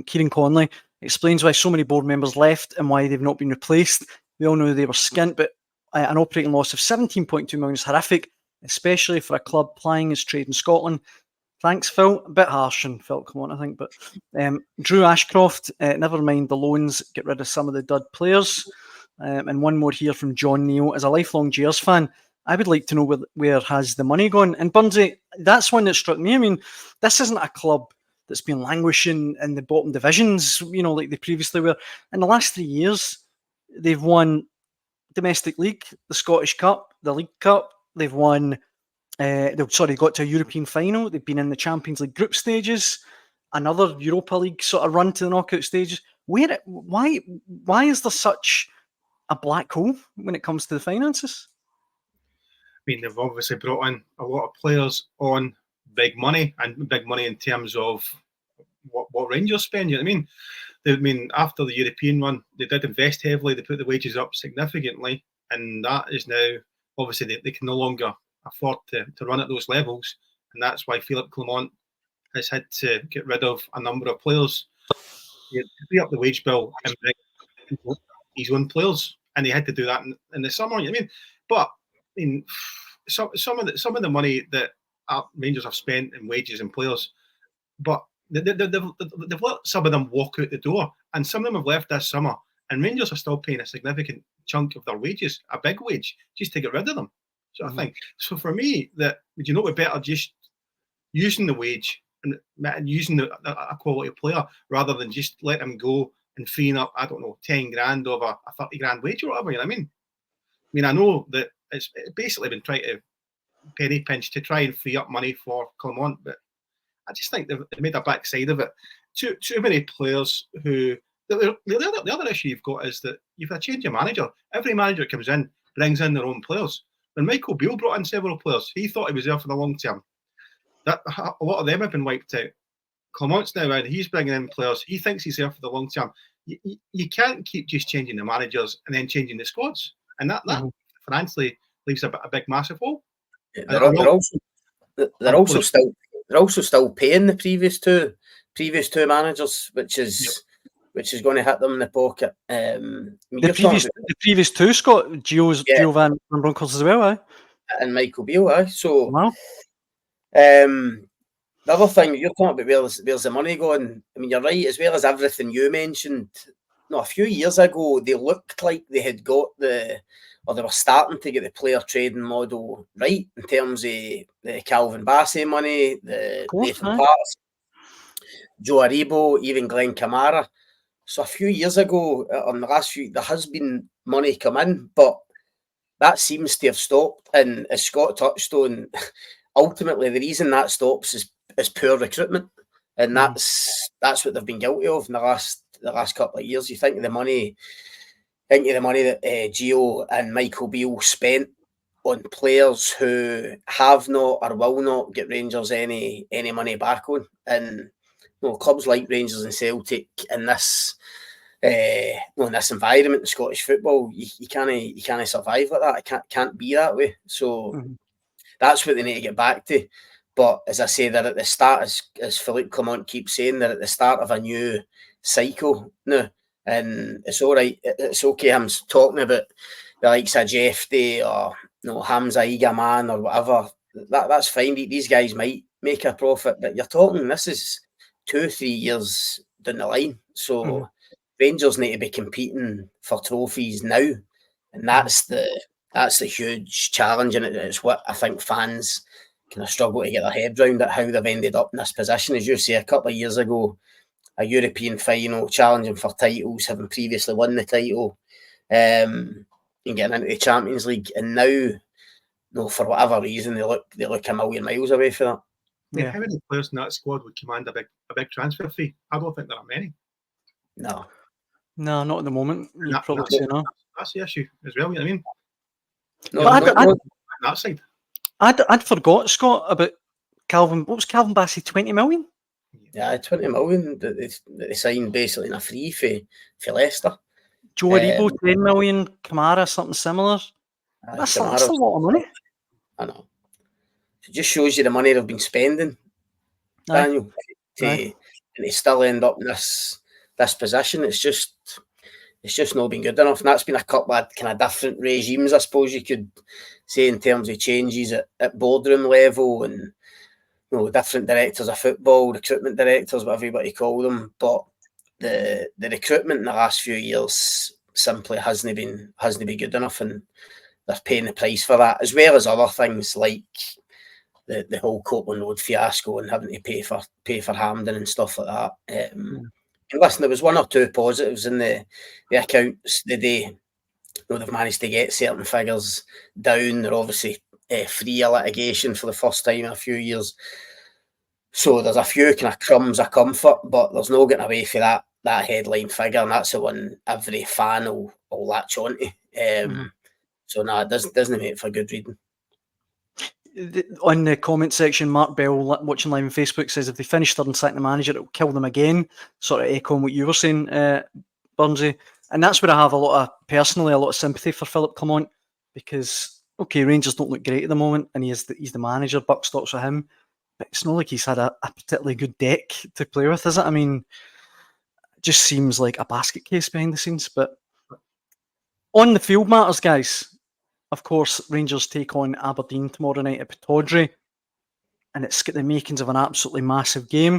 Kieran Conley, explains why so many board members left and why they've not been replaced. We all know they were skint, but an operating loss of 17.2 million is horrific, especially for a club plying its trade in Scotland. Thanks, Phil. A bit harsh on Phil Clement, I think. But Drew Ashcroft, never mind the loans, get rid of some of the dud players. And one more here from John Neal. As a lifelong Gears fan, I would like to know where has the money gone. And Burnsy, that's one that struck me. I mean, this isn't a club that's been languishing in the bottom divisions, like they previously were. In the last 3 years, they've won Domestic League, the Scottish Cup, the League Cup. They've won... got to a European final. They've been in the Champions League group stages, another Europa League sort of run to the knockout stages. Why is there such a black hole when it comes to the finances? I mean, they've obviously brought in a lot of players on big money, and big money in terms of what Rangers spend. You know what I mean? After the European run, they did invest heavily. They put the wages up significantly, and that is now obviously they can no longer afford to run at those levels, and that's why Philippe Clement has had to get rid of a number of players to free up the wage bill and bring his own players, and he had to do that in the summer. You know what I mean? But I mean, some of the money that Rangers have spent in wages and players, but they've let some of them walk out the door, and some of them have left this summer, and Rangers are still paying a significant chunk of their wages, a big wage, just to get rid of them. So I think, so for me, we're better just using the wage and using a quality player rather than just let him go and freeing up, 10 grand over a 30 grand wage or whatever. You know what I mean? I know that it's basically been trying to penny pinch to try and free up money for Clement, but I just think they've made a backside of it. Too many players who. The other issue you've got is that you've got to change your manager. Every manager that comes in brings in their own players. When Michael Beale brought in several players, he thought he was there for the long term. A lot of them have been wiped out. Clement's now in, he's bringing in players. He thinks he's there for the long term. You can't keep just changing the managers and then changing the squads. And that financially leaves a big, massive hole. They're also still paying the previous two managers, which is going to hit them in the pocket. The previous two, Scott, Gio Van Bronckhorst as well, eh? And Michael Beale, eh? So, wow. The other thing, you're talking about where's the money going? I mean, you're right, as well as everything you mentioned. A few years ago, they looked like they had got they were starting to get the player trading model right in terms of the Calvin Bassey money, the Nathan Patterson, Joe Aribo, even Glenn Kamara. So a few years ago, on the last few, there has been money come in, but that seems to have stopped. And as Scott touched on, ultimately the reason that stops is poor recruitment, and that's what they've been guilty of in the last couple of years. You think of the money that Gio and Michael Beale spent on players who have not or will not get Rangers any money back on, and clubs like Rangers and Celtic in this environment in Scottish football, you can't survive like that. It can't be that way. So that's what they need to get back to. But as I say, they're at the start, as Philippe Clement keeps saying, they're at the start of a new cycle now, and it's all right. It's okay. I'm talking about the likes of Jeff Day or Hamza Igaman or whatever. That's fine. These guys might make a profit, but you're talking this is 2-3 years down the line. So Rangers need to be competing for trophies now, and that's the huge challenge, and it's what I think fans kind of struggle to get their head around at, how they've ended up in this position. As you say, a couple of years ago, a European final, challenging for titles, having previously won the title, and getting into the Champions League, and now, for whatever reason, they look a million miles away from that. Yeah. How many players in that squad would command a big transfer fee? I don't think there are many. No, not at the moment. You'd probably say no. That's the issue as well. You know what I mean? No, that side. I'd forgot, Scott, about Calvin. What was Calvin Bassey? 20 million? Yeah, 20 million that they signed basically in a free for Leicester. Joe Aribo, 10 million. Kamara, something similar. That's a lot of money. I know. It just shows you the money they've been spending, Daniel, to and to still end up in this position. It's just not been good enough, and that's been a couple of kind of different regimes, I suppose you could say, in terms of changes at boardroom level, and different directors of football, recruitment directors, whatever you want to call them. But the recruitment in the last few years simply hasn't been good enough, and they're paying the price for that, as well as other things like the whole Copeland Road fiasco and having to pay for Hampden and stuff like that. And listen, there was one or two positives in the accounts the day. They've managed to get certain figures down. They're obviously free of litigation for the first time in a few years. So there's a few kind of crumbs of comfort, but there's no getting away for that headline figure, and that's the one every fan will latch onto. So it doesn't make for good reading. On the comment section, Mark Bell, watching live on Facebook, says if they finish third and sack the manager, it'll kill them again. Sort of echoing what you were saying, Burnsy. And that's where I have a lot of sympathy for Philip Clement, because Rangers don't look great at the moment, and he's the manager. Buck stops with him, but it's not like he's had a particularly good deck to play with, is it? I mean, it just seems like a basket case behind the scenes. But on the field matters, guys. Of course, Rangers take on Aberdeen tomorrow night at Pittodrie, and it's got the makings of an absolutely massive game.